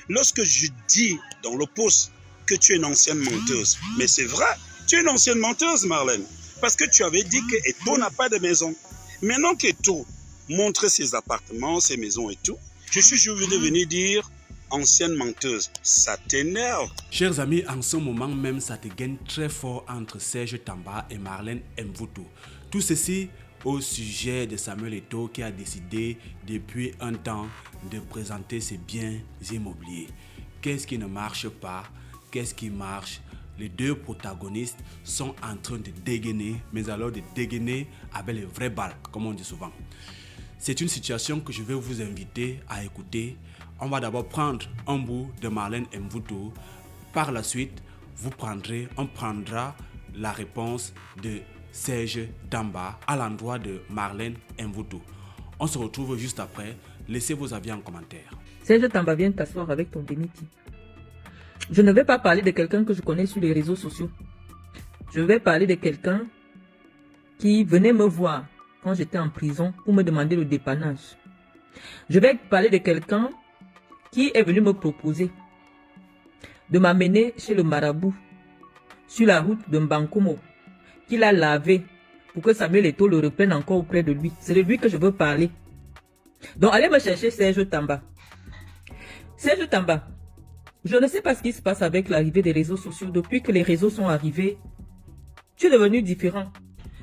lorsque je dis dans le post que tu es une ancienne menteuse, mais c'est vrai, tu es une ancienne menteuse, Marlène, parce que tu avais dit que Eto n'a pas de maison. Maintenant qu'Eto montre ses appartements, ses maisons et tout, je vais venir dire ancienne menteuse. Ça t'énerve. Chers amis, en ce moment même, ça te gagne très fort entre Serge Tamba et Marlène Mvuto. Tout ceci au sujet de Samuel Eto'o qui a décidé depuis un temps de présenter ses biens immobiliers. Qu'est-ce qui ne marche pas? Qu'est-ce qui marche? Les deux protagonistes sont en train de dégainer, mais alors de dégainer avec les vraies balles, comme on dit souvent. C'est une situation que je vais vous inviter à écouter. On va d'abord prendre un bout de Marlène Mvuto. Par la suite, on prendra la réponse de Serge Tamba à l'endroit de Marlène Mvuto. On se retrouve juste après. Laissez vos avis en commentaire. Serge Tamba, viens t'asseoir avec ton béniti. Je ne vais pas parler de quelqu'un que je connais sur les réseaux sociaux. Je vais parler de quelqu'un qui venait me voir quand j'étais en prison pour me demander le dépannage. Je vais parler de quelqu'un qui est venu me proposer de m'amener chez le marabout sur la route de Mbankomo, qu'il a lavé pour que Samuel Eto'o le reprenne encore auprès de lui. C'est de lui que je veux parler. Donc allez me chercher Serge Tamba. Serge Tamba, je ne sais pas ce qui se passe avec l'arrivée des réseaux sociaux. Depuis que les réseaux sont arrivés, tu es devenu différent.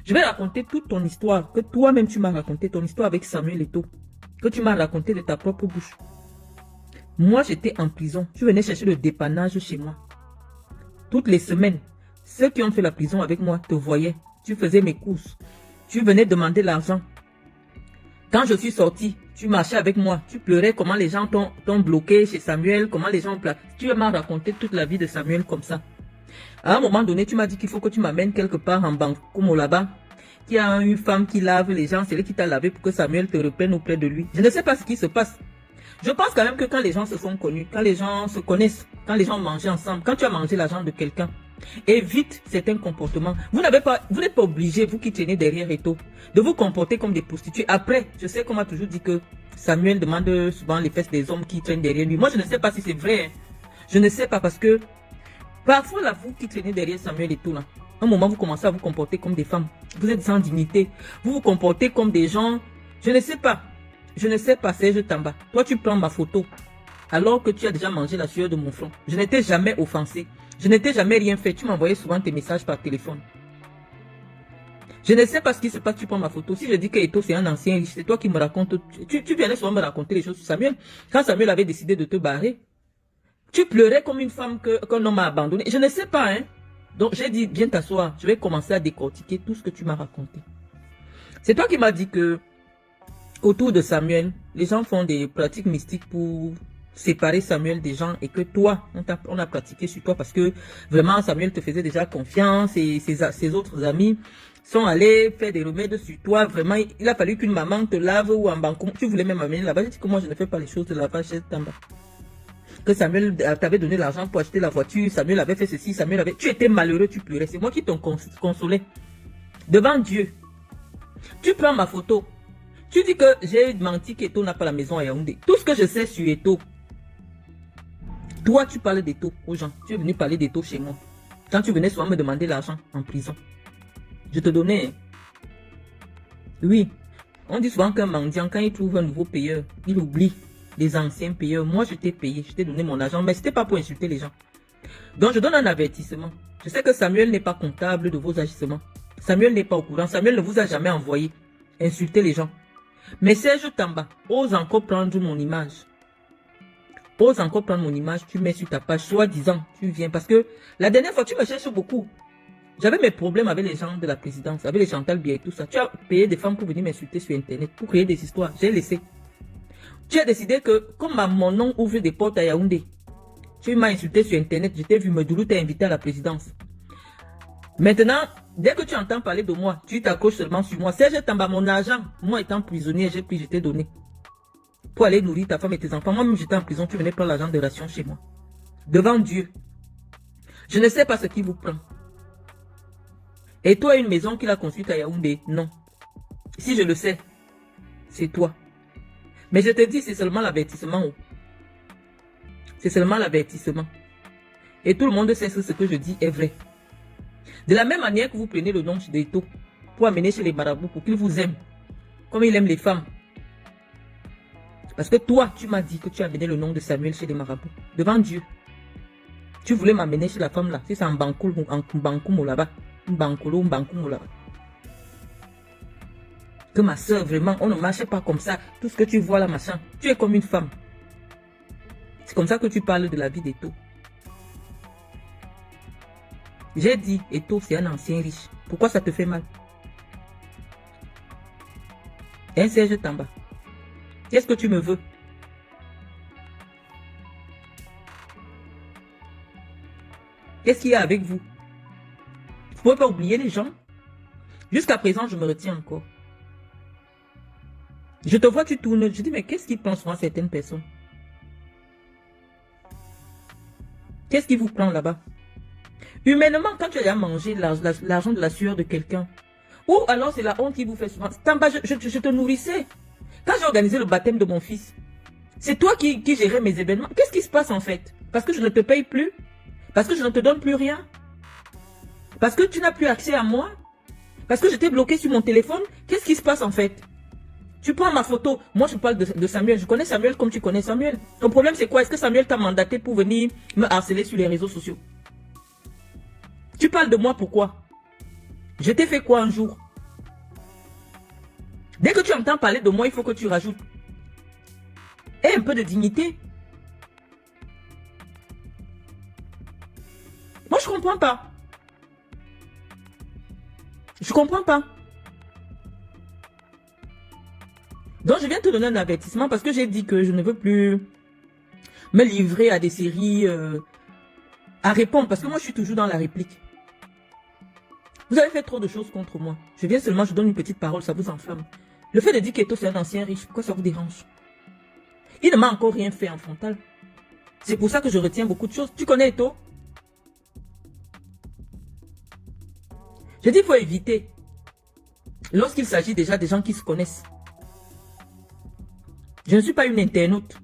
Je vais raconter toute ton histoire, que toi-même tu m'as raconté, ton histoire avec Samuel Eto'o, que tu m'as raconté de ta propre bouche. Moi, j'étais en prison. Tu venais chercher le dépannage chez moi. Toutes les semaines, ceux qui ont fait la prison avec moi te voyaient. Tu faisais mes courses. Tu venais demander l'argent. Quand je suis sorti, tu marchais avec moi. Tu pleurais comment les gens t'ont bloqué chez Samuel, comment les gens... Tu m'as raconté toute la vie de Samuel comme ça. À un moment donné, tu m'as dit qu'il faut que tu m'amènes quelque part en Bankomo là-bas, qu'il y a une femme qui lave les gens, c'est elle qui t'a lavé pour que Samuel te reprenne auprès de lui. Je ne sais pas ce qui se passe. Je pense quand même que quand les gens se sont connus, quand les gens se connaissent, quand les gens mangent ensemble, quand tu as mangé l'argent de quelqu'un, évite certains comportements. Vous n'êtes pas obligé, vous qui traînez derrière Eto'o, de vous comporter comme des prostituées. Après, je sais qu'on m'a toujours dit que Samuel demande souvent les fesses des hommes qui traînent derrière lui. Moi, je ne sais pas si c'est vrai. Je ne sais pas parce que parfois, là, vous qui traînez derrière Samuel Eto'o, là, un moment, vous commencez à vous comporter comme des femmes. Vous êtes sans dignité. Vous vous comportez comme des gens. Je ne sais pas. Je ne sais pas, Serge Tamba. Toi, tu prends ma photo alors que tu as déjà mangé la sueur de mon front. Je n'étais jamais offensé. Je n'étais jamais rien fait. Tu m'envoyais souvent tes messages par téléphone. Je ne sais pas ce qui se passe. Tu prends ma photo. Si je dis que Eto'o, c'est un ancien riche, c'est toi qui me racontes. Tu viens souvent me raconter les choses sur Samuel. Quand Samuel avait décidé de te barrer, tu pleurais comme une femme qu'un homme a abandonné. Je ne sais pas, hein. Donc, j'ai dit, viens t'asseoir. Je vais commencer à décortiquer tout ce que tu m'as raconté. C'est toi qui m'as dit que autour de Samuel, les gens font des pratiques mystiques pour séparer Samuel des gens et que toi, on a pratiqué sur toi parce que vraiment Samuel te faisait déjà confiance et ses autres amis sont allés faire des remèdes sur toi. Vraiment, il a fallu qu'une maman te lave ou en banque. Tu voulais même amener là-bas. J'ai dit que moi, je ne fais pas les choses de lavage chez Tamba. Que Samuel t'avait donné l'argent pour acheter la voiture. Samuel avait fait ceci. Tu étais malheureux, tu pleurais. C'est moi qui t'en consolais. Devant Dieu. Tu prends ma photo. Tu dis que j'ai menti qu'Eto'o n'a pas la maison à Yaoundé. Tout ce que je sais sur Eto'o. Toi, tu parles d'Eto'o aux gens. Tu es venu parler d'Eto'o chez moi. Quand tu venais souvent me demander l'argent en prison. Je te donnais. Oui. On dit souvent qu'un mendiant, quand il trouve un nouveau payeur, il oublie les anciens payeurs. Moi, je t'ai payé. Je t'ai donné mon argent. Mais ce n'était pas pour insulter les gens. Donc, je donne un avertissement. Je sais que Samuel n'est pas comptable de vos agissements. Samuel n'est pas au courant. Samuel ne vous a jamais envoyé insulter les gens. Mais Serge Tamba, ose encore prendre mon image. Ose encore prendre mon image, tu mets sur ta page, soi-disant, tu viens. Parce que la dernière fois, tu me cherches beaucoup. J'avais mes problèmes avec les gens de la présidence, avec les Chantal Biya et tout ça. Tu as payé des femmes pour venir m'insulter sur Internet, pour créer des histoires. J'ai laissé. Tu as décidé que, comme mon nom ouvre des portes à Yaoundé, tu m'as insulté sur Internet, je t'ai vu, Medoulou t'a invité à la présidence. Maintenant, dès que tu entends parler de moi, tu t'accroches seulement sur moi. Serge Tamba, mon argent, moi étant prisonnier, j'ai pris, je t'ai donné. Pour aller nourrir ta femme et tes enfants. Moi-même, j'étais en prison, tu venais prendre l'argent de ration chez moi. Devant Dieu. Je ne sais pas ce qui vous prend. Et toi, une maison qu'il a construite à Yaoundé? Non. Si je le sais, c'est toi. Mais je te dis, c'est seulement l'avertissement. C'est seulement l'avertissement. Et tout le monde sait que ce que je dis est vrai. De la même manière que vous prenez le nom d'Eto pour amener chez les marabouts pour qu'ils vous aiment, comme il aime les femmes. Parce que toi, tu m'as dit que tu as amené le nom de Samuel chez les marabouts. Devant Dieu. Tu voulais m'amener chez la femme là. Si c'est en Bankoul ou en Bankoum là-bas. En Bankolo ou en Bankoum là-bas. Que ma soeur, vraiment, on ne marche pas comme ça. Tout ce que tu vois là, machin. Tu es comme une femme. C'est comme ça que tu parles de la vie d'Eto. J'ai dit, Eto, c'est un ancien riche. Pourquoi ça te fait mal? Un Serge Tamba. Qu'est-ce que tu me veux? Qu'est-ce qu'il y a avec vous? Vous ne pouvez pas oublier les gens. Jusqu'à présent, je me retiens encore. Je te vois, tu tournes. Je dis, mais qu'est-ce qu'ils pensent moi, certaines personnes? Qu'est-ce qui vous prend là-bas? Humainement, quand tu as mangé l'argent de la sueur de quelqu'un, ou alors c'est la honte qui vous fait souvent. Tamba, je te nourrissais. Quand j'ai organisé le baptême de mon fils, c'est toi qui gérais mes événements. Qu'est-ce qui se passe en fait? Parce que je ne te paye plus? Parce que je ne te donne plus rien? Parce que tu n'as plus accès à moi? Parce que je t'ai bloqué sur mon téléphone? Qu'est-ce qui se passe en fait? Tu prends ma photo. Moi, je parle de Samuel. Je connais Samuel comme tu connais Samuel. Ton problème, c'est quoi? Est-ce que Samuel t'a mandaté pour venir me harceler sur les réseaux sociaux? Tu parles de moi, pourquoi? Je t'ai fait quoi un jour? Dès que tu entends parler de moi, il faut que tu rajoutes. Et un peu de dignité. Moi, je comprends pas. Je comprends pas. Donc, je viens te donner un avertissement parce que j'ai dit que je ne veux plus me livrer à des séries à répondre. Parce que moi, je suis toujours dans la réplique. Vous avez fait trop de choses contre moi. Je viens seulement, je donne une petite parole, ça vous enflamme. Le fait de dire qu'Eto c'est un ancien riche, pourquoi ça vous dérange? Il ne m'a encore rien fait en frontal. C'est pour ça que je retiens beaucoup de choses. Tu connais Eto? Je dis qu'il faut éviter. Lorsqu'il s'agit déjà des gens qui se connaissent. Je ne suis pas une internaute.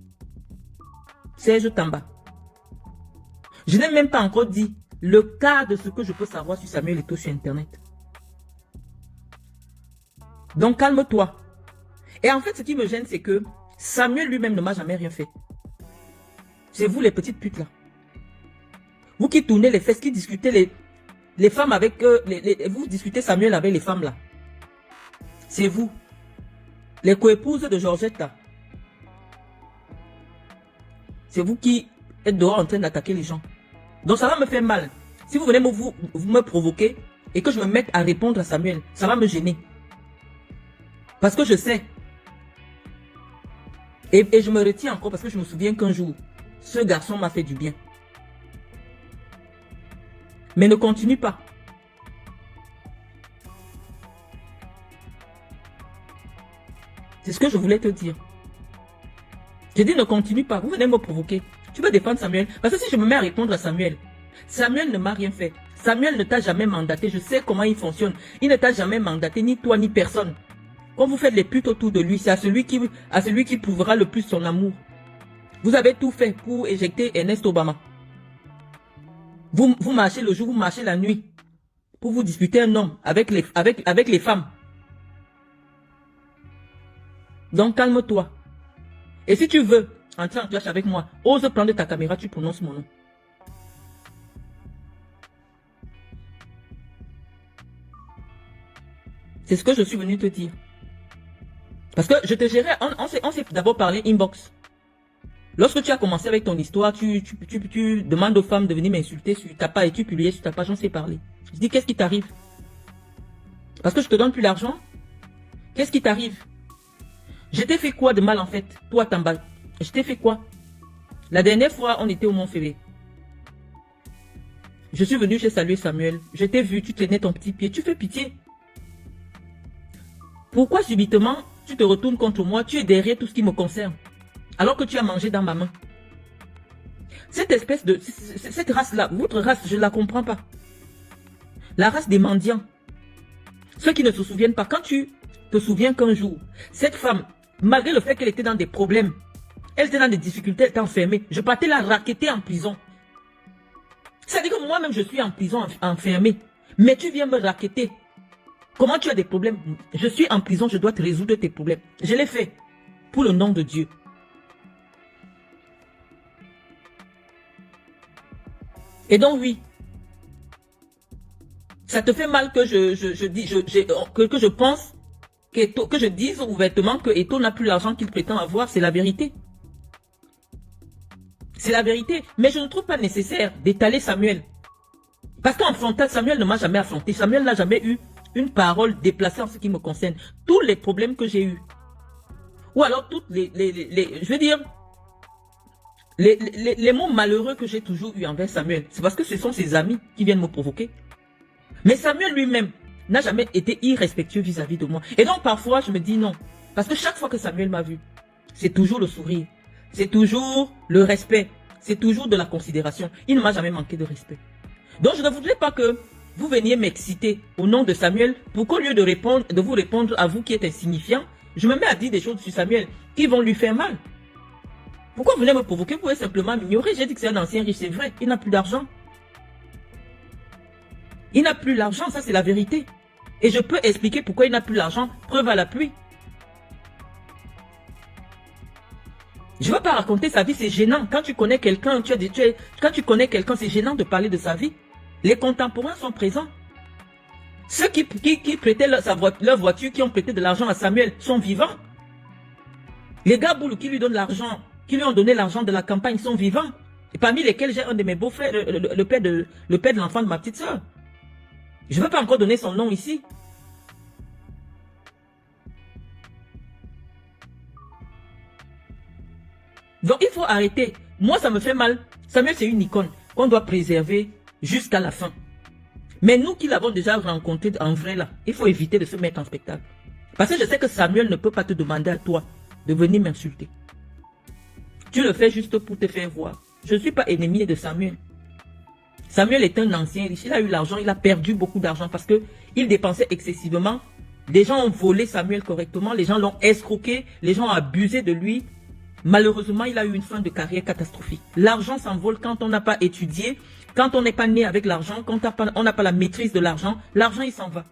Serge Tamba. Je n'ai même pas encore dit le cas de ce que je peux savoir sur Samuel Eto sur Internet. Donc calme-toi. Et en fait, ce qui me gêne, c'est que Samuel lui-même ne m'a jamais rien fait. C'est vous les petites putes là. Vous qui tournez les fesses, qui discutez les femmes avec... vous discutez Samuel avec les femmes là. C'est vous. Les coépouses de Georgette là. C'est vous qui êtes dehors en train d'attaquer les gens. Donc ça va me faire mal. Si vous venez vous me provoquer et que je me mette à répondre à Samuel, ça va me gêner. Parce que je sais. Et je me retiens encore parce que je me souviens qu'un jour, ce garçon m'a fait du bien. Mais ne continue pas. C'est ce que je voulais te dire. J'ai dit ne continue pas. Vous venez me provoquer. Tu veux défendre Samuel? Parce que si je me mets à répondre à Samuel, Samuel ne m'a rien fait. Samuel ne t'a jamais mandaté. Je sais comment il fonctionne. Il ne t'a jamais mandaté, ni toi, ni personne. Quand vous faites les putes autour de lui, c'est à celui qui prouvera le plus son amour. Vous avez tout fait pour éjecter Ernest Obama. Vous marchez le jour, vous marchez la nuit. Pour vous disputer un homme avec les femmes. Donc calme-toi. Et si tu veux entrer en clash avec moi, ose prendre ta caméra, tu prononces mon nom. C'est ce que je suis venu te dire. Parce que je te gérais, on s'est d'abord parlé inbox. Lorsque tu as commencé avec ton histoire, tu demandes aux femmes de venir m'insulter sur ta page et tu publiais sur ta page, on s'est parlé. Je dis, qu'est-ce qui t'arrive? Parce que je te donne plus l'argent? Qu'est-ce qui t'arrive? Je t'ai fait quoi de mal en fait, toi Tamba? Je t'ai fait quoi? La dernière fois, on était au Mont-Févé. Je suis venu, j'ai salué Samuel. Je t'ai vu, tu tenais ton petit pied. Tu fais pitié. Pourquoi subitement, tu te retournes contre moi? Tu es derrière tout ce qui me concerne. Alors que tu as mangé dans ma main. Cette espèce de... Cette race-là, votre race, je ne la comprends pas. La race des mendiants. Ceux qui ne se souviennent pas. Quand tu te souviens qu'un jour, cette femme, malgré le fait qu'elle était dans des problèmes, Elle était dans des difficultés, elle était enfermée. Je partais la racketter en prison. C'est-à-dire que moi-même, je suis en prison, enfermée. Mais tu viens me racketter. Comment tu as des problèmes? Je suis en prison, je dois te résoudre tes problèmes. Je l'ai fait. Pour le nom de Dieu. Et donc, oui. Ça te fait mal que je pense, que je dise ouvertement que Eto'o n'a plus l'argent qu'il prétend avoir. C'est la vérité. C'est la vérité. Mais je ne trouve pas nécessaire d'étaler Samuel. Parce qu'en frontal, Samuel ne m'a jamais affronté. Samuel n'a jamais eu une parole déplacée en ce qui me concerne. Tous les problèmes que j'ai eus. Ou alors toutes je veux dire, les mots malheureux que j'ai toujours eu envers Samuel. C'est parce que ce sont ses amis qui viennent me provoquer. Mais Samuel lui-même n'a jamais été irrespectueux vis-à-vis de moi. Et donc parfois, je me dis non. Parce que chaque fois que Samuel m'a vu, c'est toujours le sourire. C'est toujours le respect. C'est toujours de la considération. Il ne m'a jamais manqué de respect. Donc je ne voudrais pas que vous veniez m'exciter au nom de Samuel pour qu'au lieu de vous répondre à vous qui êtes insignifiant, je me mets à dire des choses sur Samuel qui vont lui faire mal. Pourquoi vous venez me provoquer? Vous pouvez simplement m'ignorer. J'ai dit que c'est un ancien riche, c'est vrai. Il n'a plus d'argent. Il n'a plus l'argent, ça c'est la vérité. Et je peux expliquer pourquoi il n'a plus l'argent. Preuve à l'appui. Je ne veux pas raconter sa vie, c'est gênant. Quand tu connais quelqu'un, quand tu connais quelqu'un, c'est gênant de parler de sa vie. Les contemporains sont présents. Ceux qui prêtaient leur voiture, qui ont prêté de l'argent à Samuel, sont vivants. Les gars Boulou qui lui donnent l'argent, qui lui ont donné l'argent de la campagne, sont vivants. Et parmi lesquels j'ai un de mes beaux-frères, le père de l'enfant de ma petite soeur. Je ne veux pas encore donner son nom ici. Donc il faut arrêter. Moi ça me fait mal. Samuel c'est une icône qu'on doit préserver jusqu'à la fin. Mais nous qui l'avons déjà rencontré en vrai là, il faut éviter de se mettre en spectacle. Parce que je sais que Samuel ne peut pas te demander à toi de venir m'insulter. Tu le fais juste pour te faire voir. Je ne suis pas ennemi de Samuel. Samuel est un ancien riche. Il a eu l'argent, il a perdu beaucoup d'argent parce que il dépensait excessivement. Les gens ont volé Samuel correctement, les gens l'ont escroqué, les gens ont abusé de lui. Malheureusement, il a eu une fin de carrière catastrophique. L'argent s'envole quand on n'a pas étudié, quand on n'est pas né avec l'argent, quand on n'a pas la maîtrise de l'argent, l'argent il s'en va.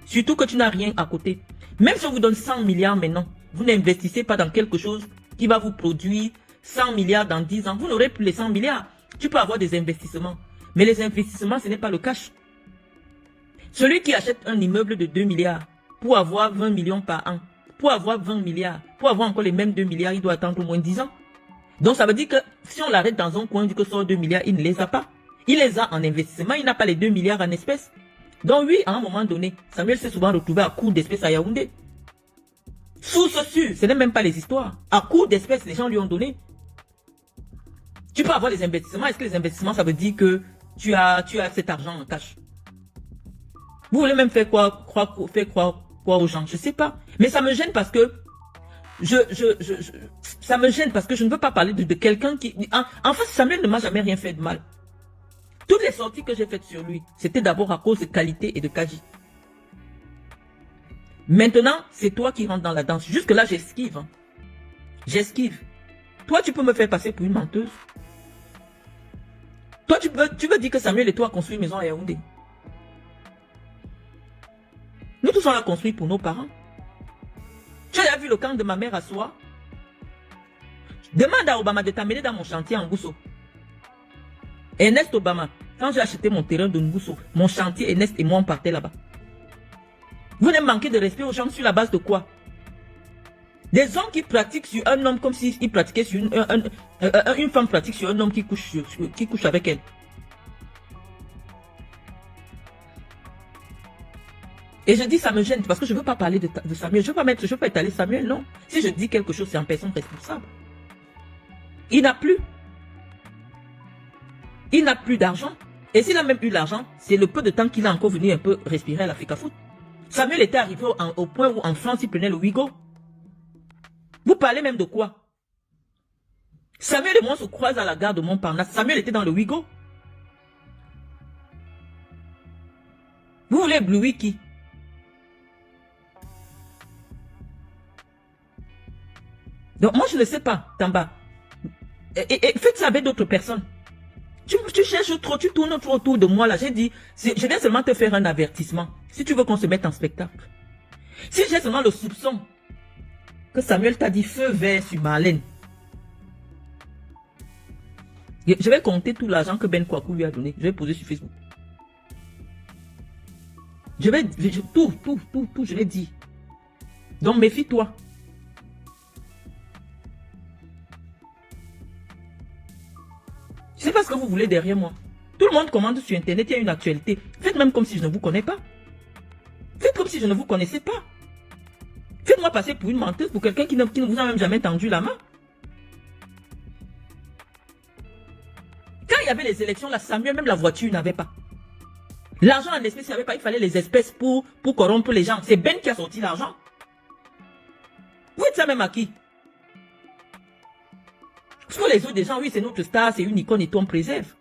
Surtout que tu n'as rien à côté. Même si on vous donne 100 milliards maintenant, vous n'investissez pas dans quelque chose qui va vous produire 100 milliards dans 10 ans. Vous n'aurez plus les 100 milliards. Tu peux avoir des investissements. Mais les investissements, ce n'est pas le cash. Celui qui achète un immeuble de 2 milliards pour avoir 20 millions par an, pour avoir 20 milliards, pour avoir encore les mêmes 2 milliards, il doit attendre au moins 10 ans. Donc ça veut dire que si on l'arrête dans un coin, dit que sort 2 milliards, il ne les a pas. Il les a en investissement, il n'a pas les 2 milliards en espèces. Donc oui, à un moment donné, Samuel s'est souvent retrouvé à court d'espèces à Yaoundé. Source sûre, ce n'est même pas les histoires. À court d'espèces, les gens lui ont donné. Tu peux avoir les investissements. Est-ce que les investissements, ça veut dire que tu as cet argent en cash? Vous voulez même faire croire aux gens? Je ne sais pas. Mais ça me gêne parce que ça me gêne parce que je ne veux pas parler de quelqu'un qui... En fait, Samuel ne m'a jamais rien fait de mal. Toutes les sorties que j'ai faites sur lui, c'était d'abord à cause de qualité et de Kaji. Maintenant, c'est toi qui rentres dans la danse. Jusque-là, j'esquive. Hein. J'esquive. Toi, tu peux me faire passer pour une menteuse. Toi, tu veux dire que Samuel et toi construit une maison à Yaoundé. Nous tous, on l'a construit pour nos parents. Tu as vu le camp de ma mère à soi? Demande à Obama de t'amener dans mon chantier en Ngousso. Ernest Obama, quand j'ai acheté mon terrain de Ngousso, mon chantier, Ernest et moi, on partait là-bas. Vous ne manquez de respect aux gens sur la base de quoi? Des hommes qui pratiquent sur un homme comme s'ils pratiquaient sur une femme pratique sur un homme qui couche avec elle. Et je dis ça me gêne parce que je ne veux pas parler de Samuel. Je ne veux pas étaler Samuel, non. Si je dis quelque chose, c'est en personne responsable. Il n'a plus. Il n'a plus d'argent. Et s'il a même eu l'argent, c'est le peu de temps qu'il a encore venu un peu respirer à l'Africa Foot. Samuel était arrivé au point où en France, il prenait le Ouigo. Vous parlez même de quoi? Samuel et moi se croisent à la gare de Montparnasse. Samuel était dans le Ouigo. Vous voulez éblouir qui? Donc moi je ne sais pas, Tamba. Et faites ça avec d'autres personnes. Tu cherches trop, tu tournes trop autour de moi là. J'ai dit, je viens seulement te faire un avertissement. Si tu veux qu'on se mette en spectacle. Si j'ai seulement le soupçon que Samuel t'a dit feu vert sur Marlène, je vais compter tout l'argent que Ben Kwaku lui a donné. Je vais poser sur Facebook. Tout, je l'ai dit. Donc méfie-toi. Je ne sais pas ce que vous voulez derrière moi. Tout le monde commande sur Internet, il y a une actualité. Faites même comme si je ne vous connais pas. Faites comme si je ne vous connaissais pas. Faites-moi passer pour une menteuse, pour quelqu'un qui ne vous a même jamais tendu la main. Quand il y avait les élections, là, Samuel, même la voiture, n'avait pas. L'argent en espèces, il n'y avait pas. Il fallait les espèces pour corrompre les gens. C'est Ben qui a sorti l'argent. Vous êtes ça même à qui? Parce que les autres des gens, oui, c'est notre star, c'est une icône et tout, on préserve.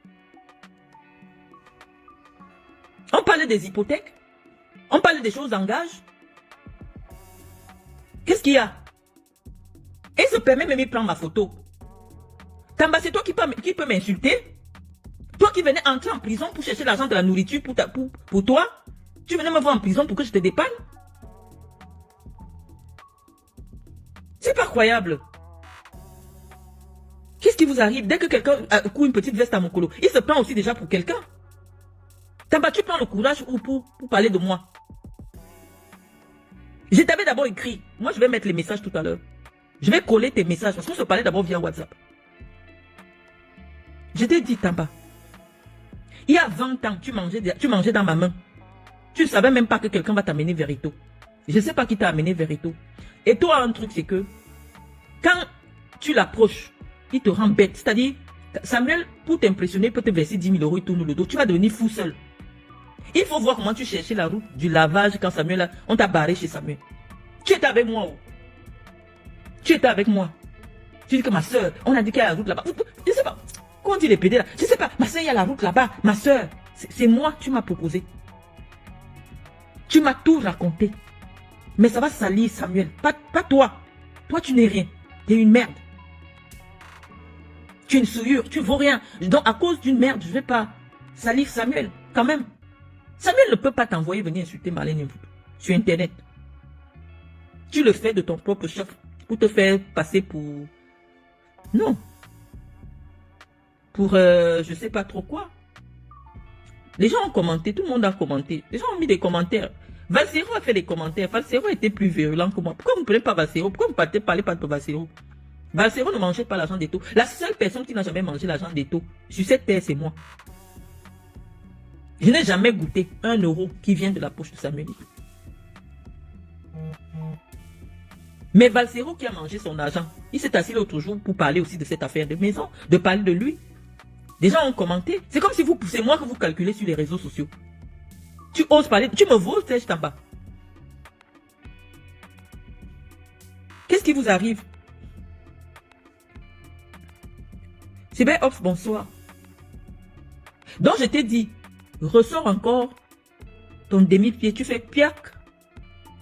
On parle des hypothèques. On parle des choses en gage. Qu'est-ce qu'il y a? Et se permet même de prendre ma photo. Tamba, c'est toi qui peux m'insulter? Toi qui venais entrer en prison pour chercher l'argent de la nourriture pour toi? Tu venais me voir en prison pour que je te dépanne? C'est pas croyable. Qu'est-ce qui vous arrive? Dès que quelqu'un coud une petite veste à mon colo, il se prend aussi déjà pour quelqu'un. Tamba, tu prends le courage pour parler de moi. Je t'avais d'abord écrit. Moi, je vais mettre les messages tout à l'heure. Je vais coller tes messages parce qu'on se parlait d'abord via WhatsApp. Je t'ai dit, Tamba, il y a 20 ans, tu mangeais dans ma main. Tu ne savais même pas que quelqu'un va t'amener vers Eto. Je ne sais pas qui t'a amené vers Eto. Et toi, un truc, c'est que quand tu l'approches, il te rend bête. C'est-à-dire, Samuel, pour t'impressionner, peut te verser 10 000 euros, il tourne le dos. Tu vas devenir fou seul. Il faut voir comment tu cherchais la route du lavage quand Samuel, on t'a barré chez Samuel. Tu étais avec moi. Oh. Tu étais avec moi. Tu dis que ma soeur, on a dit qu'il y a la route là-bas. Je ne sais pas. Comment tu les pédés là? Je ne sais pas. Ma soeur, il y a la route là-bas. Ma soeur, c'est moi, tu m'as proposé. Tu m'as tout raconté. Mais ça va salir Samuel. Pas toi. Toi, tu n'es rien. Tu es une merde. Tu es une souillure. Tu ne vaux rien. Donc, à cause d'une merde, je ne vais pas salir Samuel. Quand même. Samuel ne peut pas t'envoyer venir insulter Marlène Mvuto sur Internet. Tu le fais de ton propre chef pour te faire passer pour... Non. Pour je ne sais pas trop quoi. Les gens ont commenté, tout le monde a commenté. Les gens ont mis des commentaires. Valsero a fait des commentaires. Valsero était plus virulent que moi. Pourquoi vous ne prenez pas Valsero? Pourquoi vous ne parlez pas de Valsero? Valsero ne mangeait pas l'argent d'Eto. La seule personne qui n'a jamais mangé l'argent d'Eto sur cette terre, c'est moi. Je n'ai jamais goûté 1 euro qui vient de la poche de Samuel Eto. Mais Valsero qui a mangé son argent, il s'est assis l'autre jour pour parler aussi de cette affaire de maison, de parler de lui. Les gens ont commenté. C'est comme si c'est moi que vous calculez sur les réseaux sociaux. Tu oses parler, tu me vaux, Serge Tamba. Qu'est-ce qui vous arrive? C'est bien off, bonsoir. Donc je t'ai dit, ressors encore ton demi-pied, tu fais piac.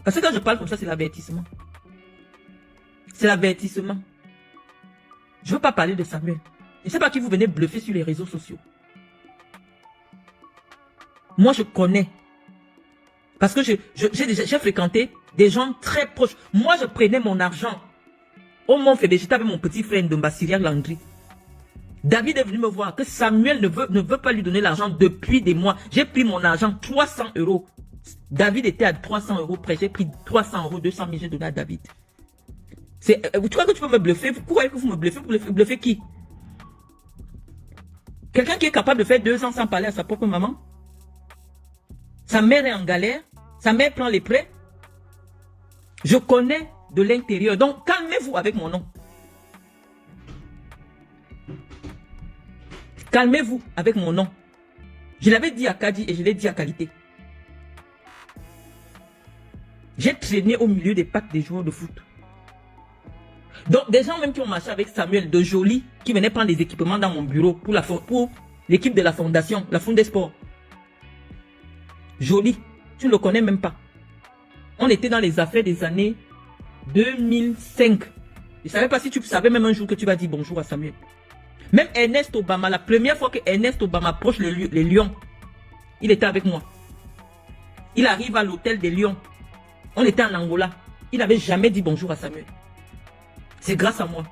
Parce que quand je parle comme ça, c'est l'avertissement. C'est l'avertissement. Je ne veux pas parler de Samuel. Je ne sais pas qui vous venez bluffer sur les réseaux sociaux. Moi, je connais. Parce que j'ai fréquenté des gens très proches. Moi, je prenais mon argent au Mont-Fébé. J'étais avec mon petit frère de Mbassiria Landry. David est venu me voir que Samuel ne veut pas lui donner l'argent depuis des mois. J'ai pris mon argent, 300 euros. David était à 300 euros près. J'ai pris 300 euros, 200 000, j'ai donné à David. Tu crois que tu peux me bluffer? Vous croyez que vous me bluffez? Vous bluffez qui? Quelqu'un qui est capable de faire 2 ans sans parler à sa propre maman? Sa mère est en galère. Sa mère prend les prêts. Je connais de l'intérieur. Donc, calmez-vous avec mon nom. Calmez-vous avec mon nom. Je l'avais dit à Kadi et je l'ai dit à Qualité. J'ai traîné au milieu des pattes des joueurs de foot. Donc, des gens même qui ont marché avec Samuel de Joly, qui venaient prendre des équipements dans mon bureau pour l'équipe de la fondation, la Fond des Sports. Joly, tu ne le connais même pas. On était dans les affaires des années 2005. Je ne savais pas si tu savais même un jour que tu vas dire bonjour à Samuel. Même Ernest Obama, la première fois que Ernest Obama approche les lions, il était avec moi. Il arrive à l'hôtel des lions. On était en Angola. Il n'avait jamais dit bonjour à Samuel. C'est grâce à moi.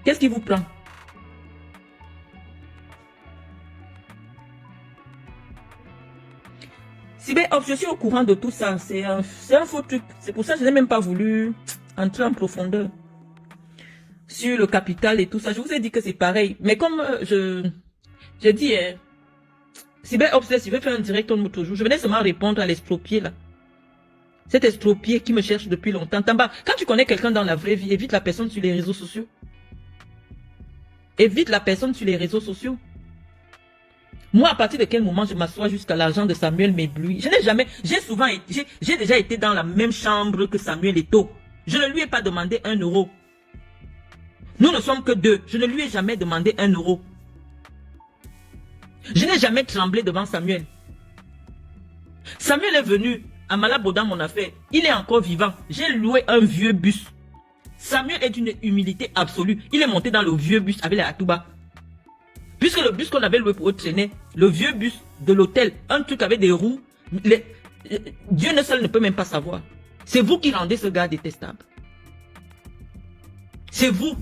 Qu'est-ce qui vous prend? Je suis au courant de tout ça. C'est un faux truc. C'est pour ça que je n'ai même pas voulu entrer en profondeur sur le capital et tout ça. Je vous ai dit que c'est pareil. Mais comme j'ai dit, je vais faire un direct un autre jour. Je venais seulement répondre à l'estropié là. Cet estropié qui me cherche depuis longtemps. Tamba, quand tu connais quelqu'un dans la vraie vie, évite la personne sur les réseaux sociaux. Évite la personne sur les réseaux sociaux. Moi, à partir de quel moment je m'assois jusqu'à l'argent de Samuel m'éblouit? Je n'ai jamais, j'ai déjà été dans la même chambre que Samuel Eto'o. Je ne lui ai pas demandé 1 euro. Nous ne sommes que 2. Je ne lui ai jamais demandé 1 euro. Je n'ai jamais tremblé devant Samuel. Samuel est venu à Malabo dans mon affaire. Il est encore vivant. J'ai loué un vieux bus. Samuel est d'une humilité absolue. Il est monté dans le vieux bus avec les Atouba. Puisque le bus qu'on avait loué pour traîner, le vieux bus de l'hôtel, un truc avec des roues, Dieu ne seul ne peut même pas savoir. C'est vous qui rendez ce gars détestable. C'est vous,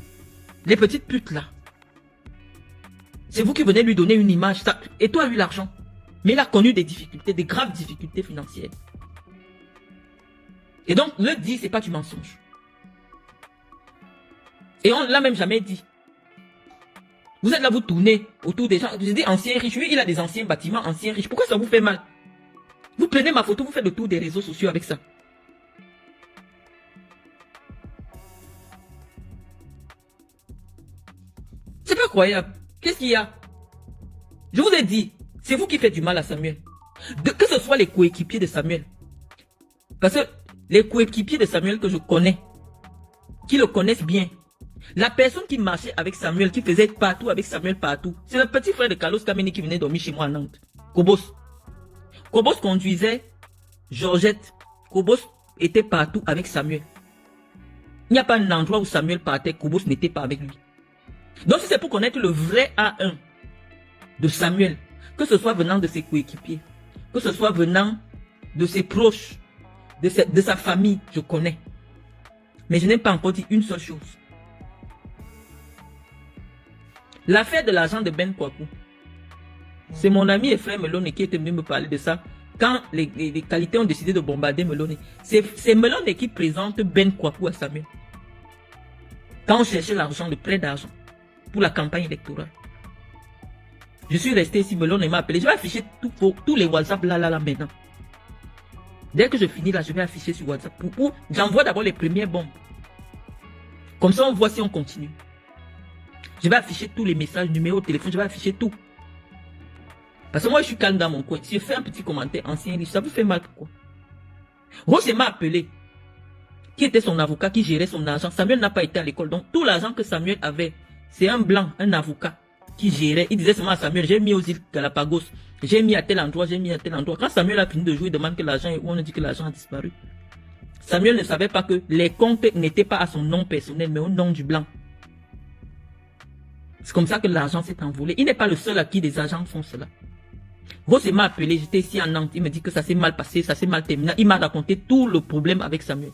les petites putes là. C'est vous qui venez lui donner une image. Et toi, lui, l'argent. Mais il a connu des difficultés, des graves difficultés financières. Et donc, le dit, c'est pas du mensonge. Et on ne l'a même jamais dit. Vous êtes là, vous tournez autour des gens. Je dis anciens riches. Oui, il a des anciens bâtiments, anciens riches. Pourquoi ça vous fait mal? Vous prenez ma photo, vous faites le tour des réseaux sociaux avec ça. C'est pas croyable. Qu'est-ce qu'il y a? Je vous ai dit, c'est vous qui faites du mal à Samuel. Que ce soit les coéquipiers de Samuel. Parce que les coéquipiers de Samuel que je connais, qui le connaissent bien, la personne qui marchait avec Samuel, qui faisait partout avec Samuel partout, c'est le petit frère de Carlos Kameni qui venait dormir chez moi à Nantes. Kobos. Kobos conduisait Georgette. Kobos était partout avec Samuel. Il n'y a pas un endroit où Samuel partait, Kobos n'était pas avec lui. Donc si c'est pour connaître le vrai A1 de Samuel, que ce soit venant de ses coéquipiers, que ce soit venant de ses proches, de sa famille, je connais. Mais je n'ai pas encore dit une seule chose. L'affaire de l'argent de Ben Kwaku, c'est mon ami et frère Melone qui était venu me parler de ça. Quand les qualités ont décidé de bombarder Melone, c'est Melone qui présente Ben Kwaku à Samuel. Quand on cherchait l'argent, le prêt d'argent, pour la campagne électorale. Je suis resté ici, Melone m'a appelé. Je vais afficher tous les WhatsApp là maintenant. Dès que je finis là, je vais afficher sur WhatsApp. J'envoie d'abord les premières bombes. Comme ça, on voit si on continue. Je vais afficher tous les messages, numéros de téléphone, je vais afficher tout. Parce que moi, je suis calme dans mon coin. Si je fais un petit commentaire ancien riche, ça vous fait mal pourquoi? Rose m'a appelé. Qui était son avocat, qui gérait son argent. Samuel n'a pas été à l'école. Donc, tout l'argent que Samuel avait, c'est un blanc, un avocat, qui gérait. Il disait seulement à Samuel, j'ai mis aux îles Galapagos. J'ai mis à tel endroit, j'ai mis à tel endroit. Quand Samuel a fini de jouer, il demande que l'argent, on a dit que l'argent a disparu. Samuel ne savait pas que les comptes n'étaient pas à son nom personnel, mais au nom du blanc. C'est comme ça que l'argent s'est envolé. Il n'est pas le seul à qui des agents font cela. Rose m'a appelé, j'étais ici à Nantes. Il me dit que ça s'est mal passé, ça s'est mal terminé. Il m'a raconté tout le problème avec Samuel.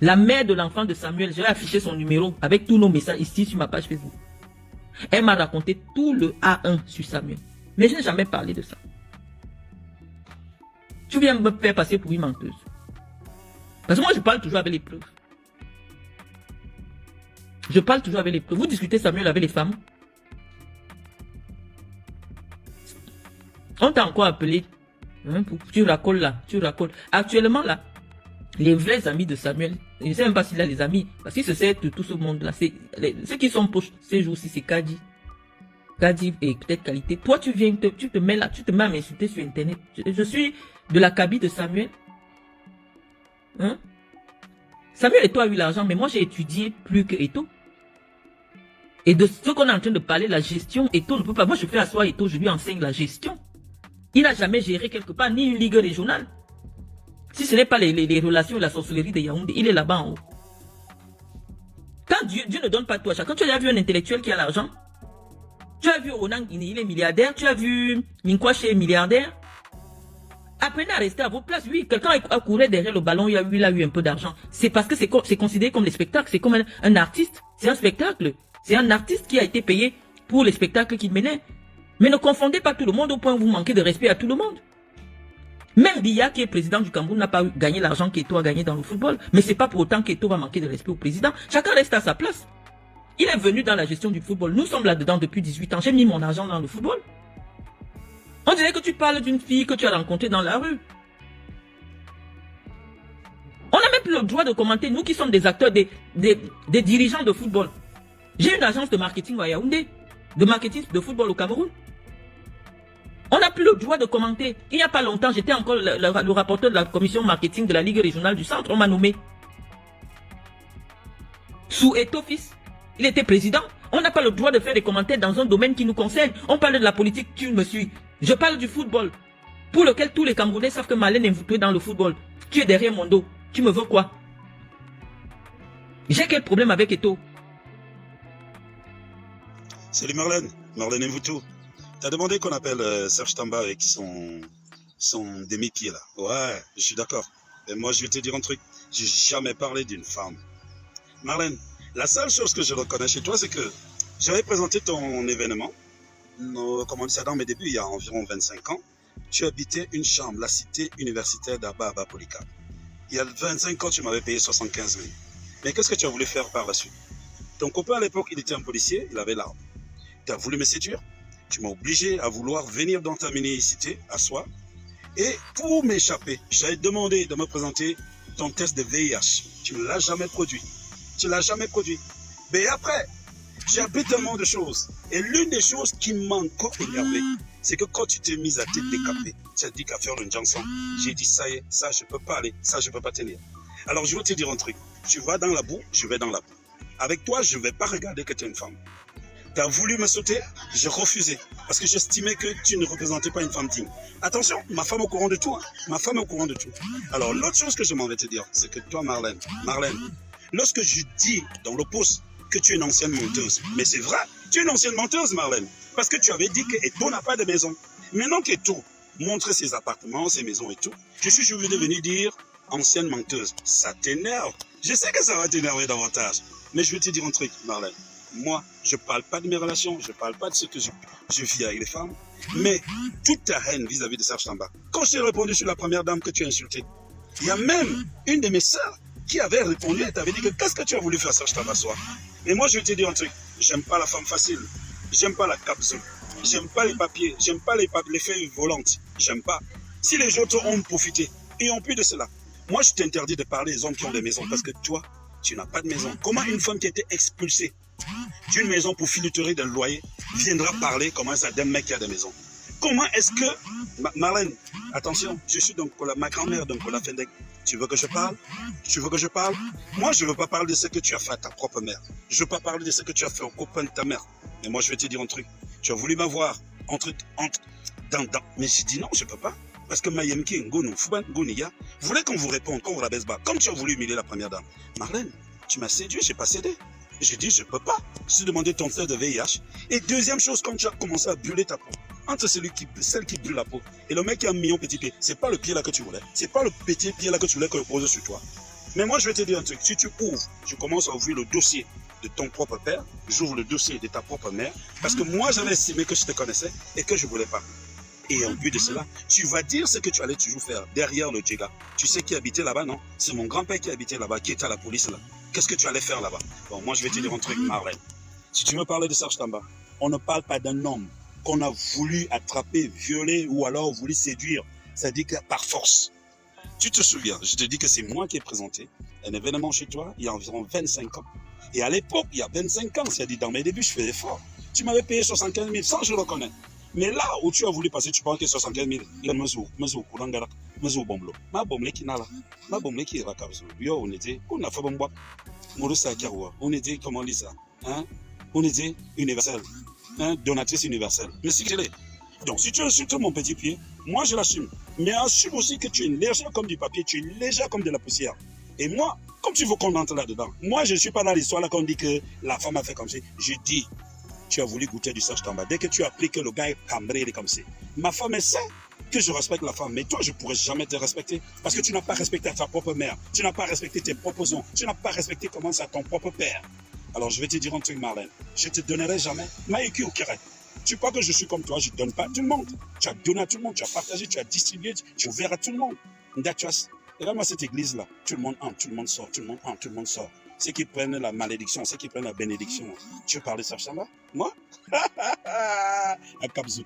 La mère de l'enfant de Samuel, je vais afficher son numéro avec tous nos messages ici sur ma page Facebook. Elle m'a raconté tout le A1 sur Samuel. Mais je n'ai jamais parlé de ça. Tu viens me faire passer pour une menteuse. Parce que moi, je parle toujours avec les preuves. Je parle toujours avec les preuves. Vous discutez Samuel avec les femmes. On t'a encore appelé. Hein, tu racoles là. Tu racoles. Actuellement là, les vrais amis de Samuel, je ne sais même pas s'il a des amis. Parce qu'il se sert de tout ce monde là. Ceux qui sont proches ces jours-ci, c'est Kadi. Kadi et peut-être Qualité. Toi, tu viens, tu te mets là, tu te mets à m'insulter sur Internet. Je suis de la cabine de Samuel. Hein? Samuel Eto'o a eu l'argent, mais moi j'ai étudié plus que Eto'o. Et de ce qu'on est en train de parler, la gestion, Eto'o ne peut pas. Moi je fais asseoir Eto'o, je lui enseigne la gestion. Il n'a jamais géré quelque part, ni une ligue régionale. Si ce n'est pas les relations et la sorcellerie de Yaoundé, il est là-bas en haut. Quand Dieu ne donne pas tout à chacun, tu as déjà vu un intellectuel qui a l'argent? Tu as vu Ronan, il est milliardaire. Tu as vu Minkwache est milliardaire. Apprenez à rester à votre place. Oui, quelqu'un a couru derrière le ballon, il a eu un peu d'argent. C'est parce que c'est considéré comme les spectacles. C'est comme un artiste. C'est un spectacle. C'est un artiste qui a été payé pour les spectacles qu'il menait. Mais ne confondez pas tout le monde au point où vous manquez de respect à tout le monde. Même Biya, qui est président du Cameroun, n'a pas gagné l'argent qu'Eto a gagné dans le football. Mais c'est pas pour autant qu'Eto va manquer de respect au président. Chacun reste à sa place. Il est venu dans la gestion du football. Nous sommes là-dedans depuis 18 ans. J'ai mis mon argent dans le football. On dirait que tu parles d'une fille que tu as rencontrée dans la rue. On n'a même plus le droit de commenter, nous qui sommes des acteurs, des dirigeants de football. J'ai une agence de marketing à Yaoundé, de marketing de football au Cameroun. On n'a plus le droit de commenter. Il n'y a pas longtemps, j'étais encore le rapporteur de la commission marketing de la Ligue régionale du Centre. On m'a nommé. Sous Eto fils. Il était président. On n'a pas le droit de faire des commentaires dans un domaine qui nous concerne. On parle de la politique, tu me suis. Je parle du football. Pour lequel tous les Camerounais savent que Marlène est dans le football. Tu es derrière mon dos. Tu me veux quoi? J'ai quel problème avec Eto? Salut Marlène. Marlène Mvuto. T'as demandé qu'on appelle Serge Tamba avec son demi-pied là. Ouais, je suis d'accord. Et moi je vais te dire un truc. J'ai jamais parlé d'une femme. Marlène, la seule chose que je reconnais chez toi, c'est que j'avais présenté ton événement, comme on dit ça dans mes débuts, il y a environ 25 ans. Tu habitais une chambre, la cité universitaire d'Aba Polika. Il y a 25 ans, tu m'avais payé 75 000. Mais qu'est-ce que tu as voulu faire par la suite? Ton copain à l'époque, il était un policier, il avait l'arme. Tu as voulu me séduire. Tu m'as obligé à vouloir venir dans ta mini-cité, à soi. Et pour m'échapper, j'avais demandé de me présenter ton test de VIH. Tu ne l'as jamais produit. Tu ne l'as jamais produit. Mais après, j'ai appris tellement de choses. Et l'une des choses qui m'a encore énervé, c'est que quand tu t'es mise à te décaper, tu as dit qu'à faire une chanson, j'ai dit ça y est, ça je peux pas aller, ça je peux pas tenir. Alors je vais te dire un truc. Tu vas dans la boue, je vais dans la boue. Avec toi, je ne vais pas regarder que tu es une femme. Tu as voulu me sauter, j'ai refusé. Parce que j'estimais que tu ne représentais pas une femme digne. Attention, ma femme est au courant de tout. Hein. Ma femme est au courant de tout. Alors l'autre chose que je m'en vais te dire, c'est que toi Marlène, lorsque je dis dans le post que tu es une ancienne menteuse, mais c'est vrai, tu es une ancienne menteuse Marlène. Parce que tu avais dit que Eto n'a pas de maison. Maintenant qu'Eto montre ses appartements, ses maisons et tout, je suis obligé de venir dire ancienne menteuse. Ça t'énerve. Je sais que ça va t'énerver davantage. Mais je vais te dire un truc Marlène. Moi, je ne parle pas de mes relations, je ne parle pas de ce que je vis avec les femmes, mais toute ta haine vis-à-vis de Serge Tamba. Quand je t'ai répondu sur la première dame que tu as insultée, il y a même une de mes sœurs qui avait répondu et t'avait dit que qu'est-ce que tu as voulu faire Serge Tamba soir. Et moi, je vais te dire un truc, j'aime pas la femme facile, j'aime pas la capsule, j'aime pas les papiers, j'aime pas les feuilles volantes, j'aime pas. Si les autres ont profité, et en plus de cela, moi, je t'interdis de parler des hommes qui ont des maisons parce que toi, tu n'as pas de maison. Comment une femme qui a été expulsée d'une maison pour filouterie d'un loyer viendra parler comment ça d'un mec qui a des maisons? Comment est-ce que... Marlène, attention, je suis donc ma grand-mère donc la Fendek. Tu veux que je parle? Tu veux que je parle? Moi, je ne veux pas parler de ce que tu as fait à ta propre mère. Je ne veux pas parler de ce que tu as fait au copain de ta mère. Mais moi, je vais te dire un truc. Tu as voulu m'avoir mais j'ai dit non, je ne peux pas. Parce que Mayemki, Ngonou, Fouban, Ngoniya, voulait qu'on vous réponde, qu'on vous rabaisse bas. Comme tu as voulu humilier la première dame. Marlène, tu m'as séduit, je n'ai pas cédé. J'ai dit, je ne peux pas. Je t'ai demandé ton test de VIH. Et deuxième chose, quand tu as commencé à brûler ta peau, entre celle qui brûle la peau et le mec qui a un million de petits pieds, c'est pas le pied là que tu voulais. C'est pas le petit pied là que tu voulais que je pose sur toi. Mais moi, je vais te dire un truc. Si tu ouvres, tu commences à ouvrir le dossier de ton propre père, j'ouvre le dossier de ta propre mère, parce que moi, j'avais estimé que je te connaissais et que je voulais pas. Et en plus de cela, tu vas dire ce que tu allais toujours faire derrière le Djega. Tu sais qui habitait là-bas, non? C'est mon grand-père qui habitait là-bas, qui était à la police là. Qu'est-ce que tu allais faire là-bas? Bon, moi je vais te dire un truc, Marlène. Si tu me parlais de Serge Tamba, on ne parle pas d'un homme qu'on a voulu attraper, violer ou alors voulu séduire. C'est-à-dire que par force. Tu te souviens, je te dis que c'est moi qui ai présenté un événement chez toi il y a environ 25 ans. Et à l'époque, il y a 25 ans, c'est-à-dire dans mes débuts, je faisais fort. Tu m'avais payé 75 000, ça je le reconnais. Mais là où tu as voulu passer, tu penses que 75 000, il y a Mazou Koulangara, Mazou Bomblo. Ma bombe qui n'a là, ma bombe qui est là, yo, on était, on a fait bon bois. Mouroussa Kiawa, on était, comment on dit ça, hein? On était universel, hein? Donatrice universelle. Mais si tu l'es. Donc si tu insultes mon petit pied, moi je l'assume. Mais assume aussi que tu es légère comme du papier, tu es légère comme de la poussière. Et moi, comme tu veux qu'on entre là-dedans, moi, je ne suis pas dans l'histoire là qu'on dit que la femme a fait comme ça. Je dis, tu as voulu goûter du Serge Tamba. Dès que tu as appris que le gars est cambré, il est comme ça. Ma femme, elle sait que je respecte la femme. Mais toi, je ne pourrais jamais te respecter. Parce que tu n'as pas respecté ta propre mère. Tu n'as pas respecté tes propres ongles. Tu n'as pas respecté comment ça ton propre père. Alors, je vais te dire un truc, Marlène. Je ne te donnerai jamais. Maïki ou Kéré. Tu crois que je suis comme toi, je ne donne pas à tout le monde. Tu as donné à tout le monde, tu as partagé, tu as distribué, tu as ouvert à tout le monde. Regarde-moi cette église-là. Tout le monde entre, tout le monde sort, tout le monde entre, tout le monde sort. Ceux qui prennent la malédiction, ceux qui prennent la bénédiction. Tu veux parler de ça, moi? À Kapzou.